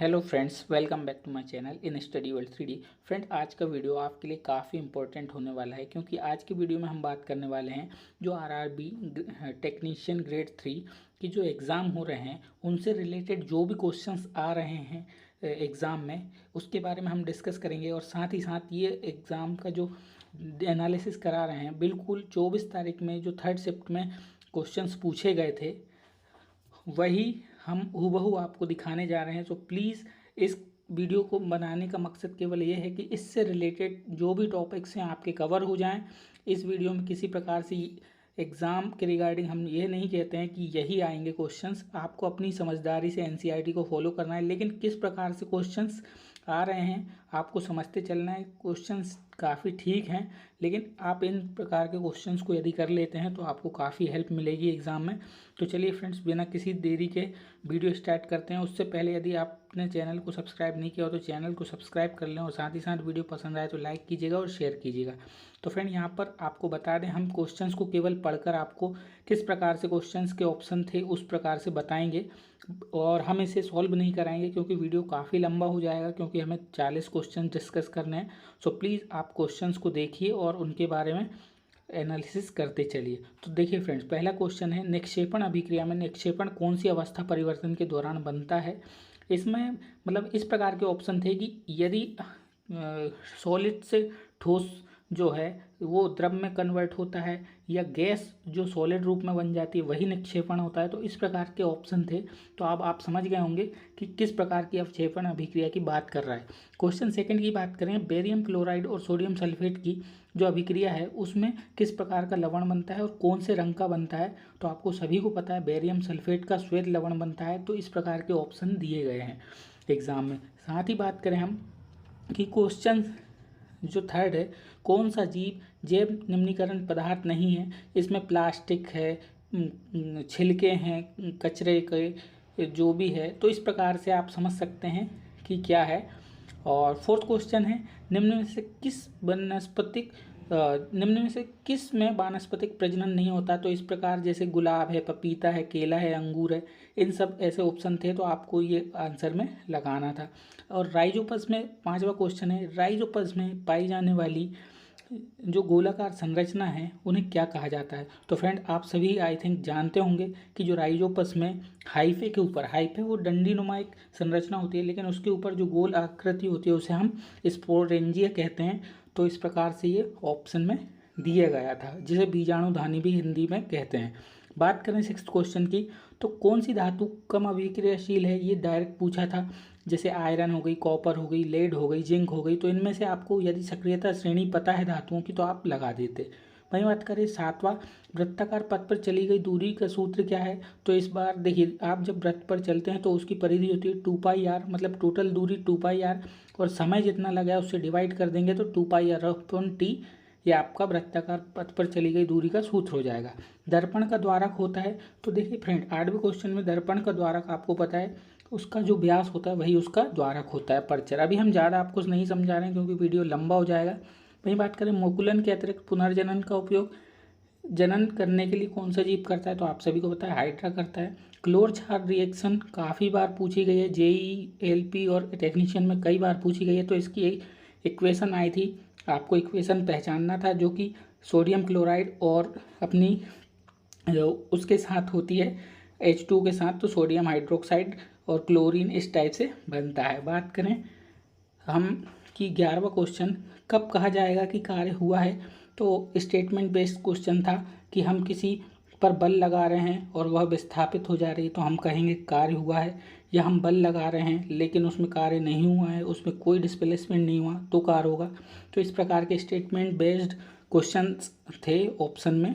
Hello friends, welcome back to my channel in study world 3D। Friend, आज का video आपके लिए काफ़ी इंपॉर्टेंट होने वाला है क्योंकि आज की वीडियो में हम बात करने वाले हैं जो आरआरबी टेक्नीशियन ग्रेड 3 की जो एग्ज़ाम हो रहे हैं उनसे रिलेटेड जो भी क्वेश्चंस आ रहे हैं एग्ज़ाम में, उसके बारे में हम डिस्कस करेंगे। और साथ ही साथ ये एग्ज़ाम का जो एनालिसिस करा रहे हैं, बिल्कुल 24 तारीख में जो 3rd शिफ्ट में क्वेश्चंस पूछे गए थे वही हम हूबहू आपको दिखाने जा रहे हैं। तो प्लीज़ इस वीडियो को बनाने का मकसद केवल ये है कि इससे रिलेटेड जो भी टॉपिक्स हैं आपके कवर हो जाएं। इस वीडियो में किसी प्रकार से एग्ज़ाम के रिगार्डिंग हम ये नहीं कहते हैं कि यही आएंगे क्वेश्चंस। आपको अपनी समझदारी से एनसीईआरटी को फॉलो करना है, लेकिन किस प्रकार से क्वेश्चंस आ रहे हैं आपको समझते चलना है। क्वेश्चंस काफ़ी ठीक हैं, लेकिन आप इन प्रकार के क्वेश्चंस को यदि कर लेते हैं तो आपको काफ़ी हेल्प मिलेगी एग्ज़ाम में। तो चलिए फ्रेंड्स, बिना किसी देरी के वीडियो स्टार्ट करते हैं। उससे पहले यदि आपने चैनल को सब्सक्राइब नहीं किया हो तो चैनल को सब्सक्राइब कर लें, और साथ ही साथ वीडियो पसंद आए तो लाइक कीजिएगा और शेयर कीजिएगा। तो फ्रेंड, यहाँ पर आपको बता दें, हम क्वेश्चंस को केवल पढ़कर आपको किस प्रकार से क्वेश्चंस के ऑप्शन थे उस प्रकार से बताएंगे, और हम इसे सॉल्व नहीं कराएंगे क्योंकि वीडियो काफ़ी लंबा हो जाएगा, क्योंकि हमें 40 क्वेश्चन डिस्कस करने हैं। सो प्लीज़ आप क्वेश्चंस को देखिए और उनके बारे में एनालिसिस करते चलिए। तो देखिए फ्रेंड्स, पहला क्वेश्चन है, निक्षेपण अभिक्रिया में निक्षेपण कौन सी अवस्था परिवर्तन के दौरान बनता है। इसमें मतलब इस प्रकार के ऑप्शन थे कि यदि सॉलिड से ठोस जो है वो द्रव में कन्वर्ट होता है, या गैस जो सॉलिड रूप में बन जाती है वही निक्षेपण होता है। तो इस प्रकार के ऑप्शन थे। तो अब आप समझ गए होंगे कि किस प्रकार की अवक्षेपण अभिक्रिया की बात कर रहा है। क्वेश्चन सेकंड की बात करें, बेरियम क्लोराइड और सोडियम सल्फेट की जो अभिक्रिया है उसमें किस प्रकार का लवण बनता है और कौन से रंग का बनता है। तो आपको सभी को पता है बेरियम सल्फेट का श्वेत लवण बनता है। तो इस प्रकार के ऑप्शन दिए गए हैं एग्जाम में। साथ ही बात करें हम कि क्वेश्चन जो 3rd है, कौन सा जीव जैव निम्नीकरण पदार्थ नहीं है। इसमें प्लास्टिक है, छिलके हैं, कचरे के जो भी है। तो इस प्रकार से आप समझ सकते हैं कि क्या है। और 4th क्वेश्चन है, निम्न में से किस में वानस्पतिक प्रजनन नहीं होता। तो इस प्रकार जैसे गुलाब है, पपीता है, केला है, अंगूर है, इन सब ऐसे ऑप्शन थे। तो आपको ये आंसर में लगाना था। और राइजोपस में 5वां क्वेश्चन है, राइजोपस में पाई जाने वाली जो गोलाकार संरचना है उन्हें क्या कहा जाता है। तो फ्रेंड, आप सभी आई थिंक जानते होंगे कि जो राइजोपस में हाइफे के ऊपर, हाइफे वो डंडीनुमा एक संरचना होती है, लेकिन उसके ऊपर जो गोल आकृति होती है उसे हम स्पोरेंजिया कहते हैं। तो इस प्रकार से ये ऑप्शन में दिया गया था, जिसे बीजाणुधानी भी हिंदी में कहते हैं। बात करें 6th क्वेश्चन की, तो कौन सी धातु कम अभिक्रियाशील है, ये डायरेक्ट पूछा था। जैसे आयरन हो गई, कॉपर हो गई, लेड हो गई, जिंक हो गई। तो इनमें से आपको यदि सक्रियता श्रेणी पता है धातुओं की तो आप लगा देते। वहीं बात करें 7वां, वृत्ताकार पथ पर चली गई दूरी का सूत्र क्या है। तो इस बार देखिए, आप जब वृत्त पर चलते हैं तो उसकी परिधि होती है 2πr, मतलब टोटल दूरी 2πr, और समय जितना लगा है उससे डिवाइड कर देंगे तो 2πr/t ये आपका वृत्ताकार पथ पर चली गई दूरी का सूत्र हो जाएगा। दर्पण का द्वारक होता है। तो देखिए फ्रेंड, 8वें क्वेश्चन में दर्पण का द्वारक आपको पता है, उसका जो व्यास होता है वही उसका द्वारक होता है, पर्चर। अभी हम ज़्यादा आपको नहीं समझा रहे हैं क्योंकि वीडियो लंबा हो जाएगा। वहीं बात करें मोकुलन के अतिरिक्त पुनर्जनन का उपयोग जनन करने के लिए कौन सा जीव करता है। तो आप सभी को पता है हाइड्रा करता है। क्लोर क्षार रिएक्शन काफ़ी बार पूछी गई है, जेईई, एलपी और टेक्नीशियन में कई बार पूछी गई है। तो इसकी एक इक्वेशन आई थी, आपको इक्वेशन पहचानना था, जो कि सोडियम क्लोराइड और अपनी जो उसके साथ होती है H2 के साथ, तो सोडियम हाइड्रोक्साइड और क्लोरीन इस टाइप से बनता है। बात करें हम कि 11वां क्वेश्चन, कब कहा जाएगा कि कार्य हुआ है। तो स्टेटमेंट बेस्ड क्वेश्चन था कि हम किसी पर बल लगा रहे हैं और वह विस्थापित हो जा रही है तो हम कहेंगे कार्य हुआ है, या हम बल लगा रहे हैं लेकिन उसमें कार्य नहीं हुआ है, उसमें कोई डिस्प्लेसमेंट नहीं हुआ तो कार्य होगा। तो इस प्रकार के स्टेटमेंट बेस्ड क्वेश्चन थे ऑप्शन में।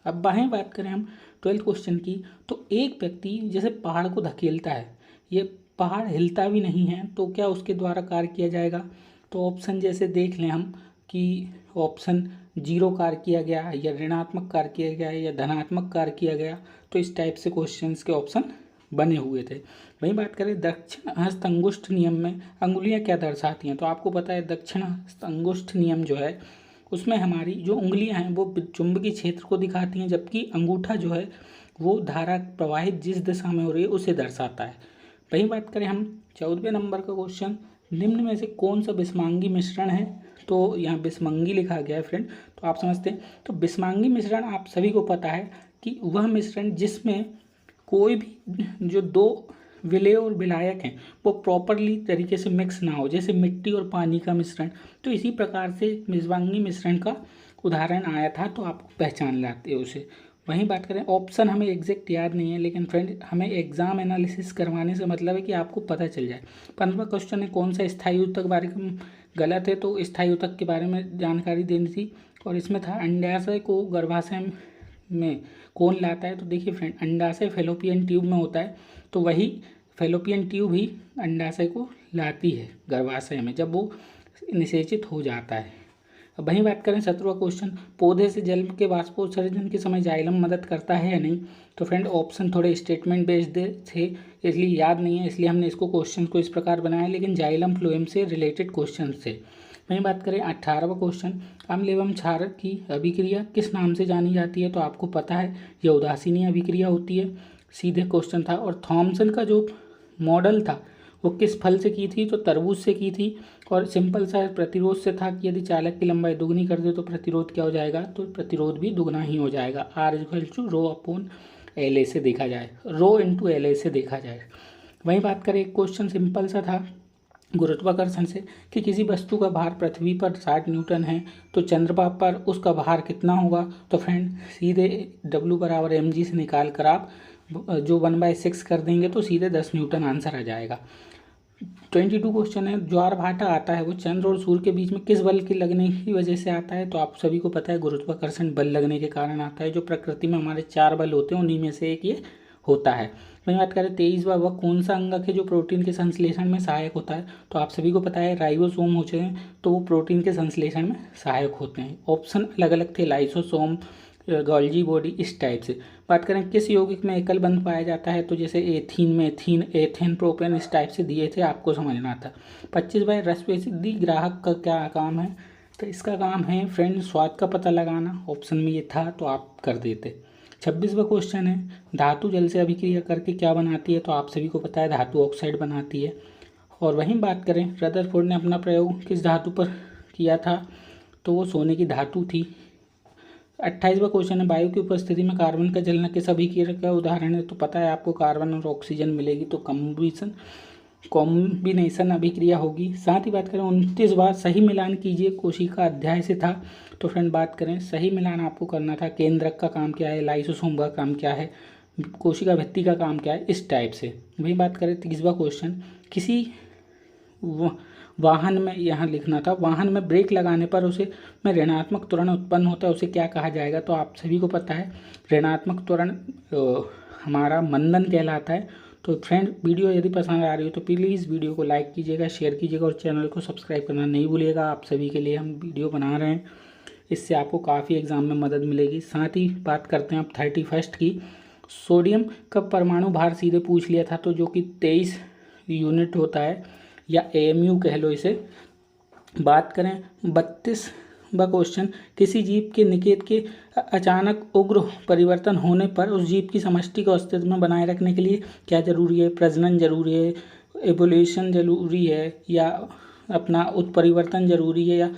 अब वहीं बात करें हम 12th क्वेश्चन की, तो एक व्यक्ति जैसे पहाड़ को धकेलता है, ये पहाड़ हिलता भी नहीं है, तो क्या उसके द्वारा कार्य किया जाएगा। तो ऑप्शन जैसे देख लें हम कि ऑप्शन 0 कार्य किया गया, या ऋणात्मक कार्य किया गया, या धनात्मक कार्य किया गया। तो इस टाइप से क्वेश्चंस के ऑप्शन बने हुए थे। वहीं बात करें दक्षिण हस्त अंगुष्ठ नियम में अंगुलियां क्या दर्शाती हैं। तो आपको पता है दक्षिण हस्त अंगुष्ठ नियम जो है उसमें हमारी जो उंगलियां हैं वो चुंबकीय क्षेत्र को दिखाती हैं, जबकि अंगूठा जो है वो धारा प्रवाहित जिस दिशा में हो रही है उसे दर्शाता है। वहीं बात करें हम 14वें नंबर का क्वेश्चन, निम्न में से कौन सा बिस्मांगी मिश्रण है। तो यहाँ बिस्मंगी लिखा गया है फ्रेंड, तो आप समझते हैं। तो बिस्मांगी मिश्रण आप सभी को पता है कि वह मिश्रण जिसमें कोई भी जो दो विलेय और विलायक हैं वो प्रॉपरली तरीके से मिक्स ना हो, जैसे मिट्टी और पानी का मिश्रण। तो इसी प्रकार से बिस्मांगी मिश्रण का उदाहरण आया था, तो आप पहचान लाते हो उसे। वहीं बात करें, ऑप्शन हमें एग्जैक्ट याद नहीं है, लेकिन फ्रेंड हमें एग्जाम एनालिसिस करवाने से मतलब है कि आपको पता चल जाए। 15वां क्वेश्चन है, कौन सा स्थायी ऊतक बारे में गलत है। तो स्थायी ऊतक के बारे में जानकारी देनी थी, और इसमें था अंडाशय को गर्भाशय में कौन लाता है। तो देखिए फ्रेंड, अंडाशय फैलोपियन ट्यूब में होता है, तो वही फैलोपियन ट्यूब ही अंडाशय को लाती है गर्भाशय में जब वो निषेचित हो जाता है। अब वहीं बात करें 17वां क्वेश्चन, पौधे से जल के वाष्पोत्सर्जन के समय जाइलम मदद करता है या नहीं। तो फ्रेंड ऑप्शन थोड़े स्टेटमेंट बेस्ड थे, इसलिए याद नहीं है, इसलिए हमने इसको क्वेश्चन को इस प्रकार बनाया, लेकिन जाइलम फ्लोएम से रिलेटेड क्वेश्चन थे। वहीं बात करें 18वां क्वेश्चन, अम्ल एवं क्षारक की अभिक्रिया किस नाम से जानी जाती है। तो आपको पता है यह उदासीनी अभिक्रिया होती है, सीधे क्वेश्चन था। और थॉमसन का जो मॉडल था वो किस फल से की थी। तो तरबूज से की थी, और सिंपल सा प्रतिरोध से था कि यदि चालक की लंबाई दुगनी कर दे तो प्रतिरोध क्या हो जाएगा। तो प्रतिरोध भी दुगना ही हो जाएगा, R=ρ/LA से देखा जाए, ρ×LA से देखा जाए। वहीं बात करें, एक क्वेश्चन सिंपल सा था गुरुत्वाकर्षण से कि किसी वस्तु का भार पृथ्वी पर 60 न्यूटन है, तो चंद्रमा पर उसका भार कितना होगा। तो फ्रेंड सीधे W=mg से निकाल कर आप जो 1/6 कर देंगे तो सीधे 10 न्यूटन आंसर आ जाएगा। 22 क्वेश्चन है, ज्वार भाटा आता है वो चंद्र और सूर्य के बीच में किस बल के लगने की वजह से आता है। तो आप सभी को पता है गुरुत्वाकर्षण बल लगने के कारण आता है। जो प्रकृति में हमारे 4 बल होते हैं उन्हीं में से एक ये होता है। वहीं बात करें 23वां, वह कौन सा अंगक है जो प्रोटीन के संश्लेषण में सहायक होता है। तो आप सभी को पता है राइबोसोम होते हैं, तो वो प्रोटीन के संश्लेषण में सहायक होते हैं। ऑप्शन अलग अलग थे, लाइसोसोम, गोल्जी बॉडी, इस टाइप से। बात करें किस यौगिक में एकल बंध पाया जाता है। तो जैसे एथीन, मेथीन, एथेन, प्रोपेन, इस टाइप से दिए थे, आपको समझना था। 25वां, रसपेशी ग्राहक का क्या काम है। तो इसका काम है फ्रेंड स्वाद का पता लगाना, ऑप्शन में ये था तो आप कर देते। 26वां क्वेश्चन है, धातु जल से अभिक्रिया करके क्या बनाती है। तो आप सभी को पता है धातु ऑक्साइड बनाती है। और वहीं बात करें रदरफोर्ड ने अपना प्रयोग किस धातु पर किया था। तो वो सोने की धातु थी। 28वां क्वेश्चन है, वायु की उपस्थिति में कार्बन का जलना किस अभिक्रिया का उदाहरण है। तो पता है आपको कार्बन और ऑक्सीजन मिलेगी तो कॉम्बिनेशन अभिक्रिया होगी। साथ ही बात करें 29 बार सही मिलान कीजिए कोशिका अध्याय से था। तो फ्रेंड बात करें सही मिलान आपको करना था, केंद्रक का काम क्या है, लाइसोसोम का काम क्या है, कोशिका भित्ति का काम क्या है, इस टाइप से। वही बात करें 30वां क्वेश्चन, किसी वाहन में, यहाँ लिखना था, वाहन में ब्रेक लगाने पर उसे में ऋणात्मक त्वरण उत्पन्न होता है, उसे क्या कहा जाएगा। तो आप सभी को पता है ऋणात्मक त्वरण हमारा मंदन कहलाता है। तो फ्रेंड वीडियो यदि पसंद आ रही हो तो प्लीज़ वीडियो को लाइक कीजिएगा, शेयर कीजिएगा और चैनल को सब्सक्राइब करना नहीं भूलिएगा। आप सभी के लिए हम वीडियो बना रहे हैं, इससे आपको काफ़ी एग्जाम में मदद मिलेगी। साथ ही बात करते हैं अब 31 की, सोडियम का परमाणु भार सीधे पूछ लिया था, तो जो कि 23 यूनिट होता है, या AMU कह लो इसे। बात करें 32वां क्वेश्चन, किसी जीव के निकेत के अचानक उग्र परिवर्तन होने पर उस जीव की समष्टि को अस्तित्व में बनाए रखने के लिए क्या जरूरी है। प्रजनन जरूरी है, एवोल्यूशन जरूरी है, या अपना उत्परिवर्तन जरूरी है, या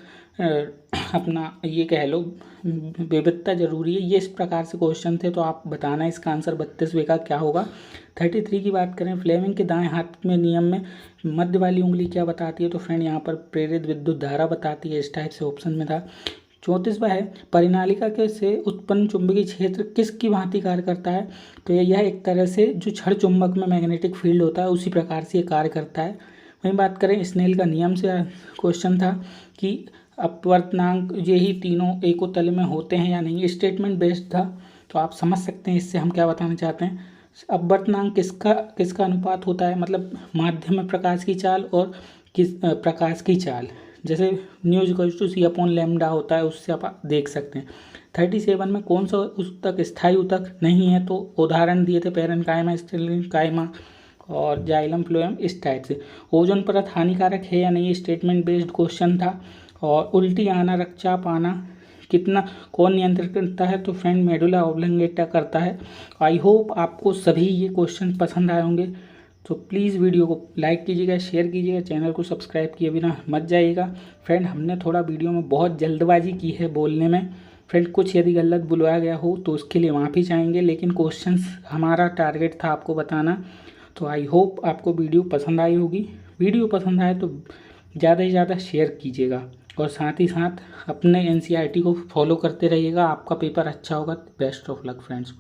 अपना ये कह लो विविधता जरूरी है। ये इस प्रकार से क्वेश्चन थे, तो आप बताना इसका आंसर 32वें का क्या होगा। 33 की बात करें, फ्लेमिंग के दाएं हाथ में नियम में मध्य वाली उंगली क्या बताती है। तो फ्रेंड यहाँ पर प्रेरित विद्युत धारा बताती है, इस टाइप से ऑप्शन में था। 34वां है, परिनालिका के से उत्पन्न चुंबकीय क्षेत्र किसकी भांति कार्य करता है। तो यह एक तरह से जो क्षण चुंबक में मैग्नेटिक फील्ड होता है उसी प्रकार से ये कार्य करता है। वहीं बात करें स्नेल का नियम से क्वेश्चन था कि अपवर्तनांक यही तीनों एको तल में होते हैं या नहीं, स्टेटमेंट बेस्ड था, तो आप समझ सकते हैं इससे हम क्या बताना चाहते हैं। अपवर्तनांक किसका अनुपात होता है, मतलब माध्यम में प्रकाश की चाल और किस प्रकाश की चाल, जैसे μ/c/λ होता है, उससे आप देख सकते हैं। 37 में कौन सा ऊतक स्थायी ऊतक नहीं है। तो उदाहरण दिए थे पैरेन्काइमा, स्टेलेन्काइमा और जाइलम फ्लोएम, इस टाइप से। ओजोन परत हानिकारक है या नहीं, स्टेटमेंट बेस्ड क्वेश्चन था। और उल्टी आना, रक्तचाप आना कितना कौन नियंत्रित करता है। तो फ्रेंड मेडुला ऑब्लिंगेटा करता है। आई होप आपको सभी ये क्वेश्चन पसंद आए होंगे। तो प्लीज़ वीडियो को लाइक कीजिएगा, शेयर कीजिएगा, चैनल को सब्सक्राइब किए बिना मत जाइएगा। फ्रेंड हमने थोड़ा वीडियो में बहुत जल्दबाजी की है बोलने में। फ्रेंड कुछ यदि गलत बुलवाया गया हो तो उसके लिए माफ़ी चाहेंगे, लेकिन क्वेश्चंस हमारा टारगेट था आपको बताना। तो आई होप आपको वीडियो पसंद आई होगी। वीडियो पसंद आए तो ज़्यादा से ज़्यादा शेयर कीजिएगा और साथ ही साथ अपने NCERT को फॉलो करते रहिएगा। आपका पेपर अच्छा होगा। Best of luck friends.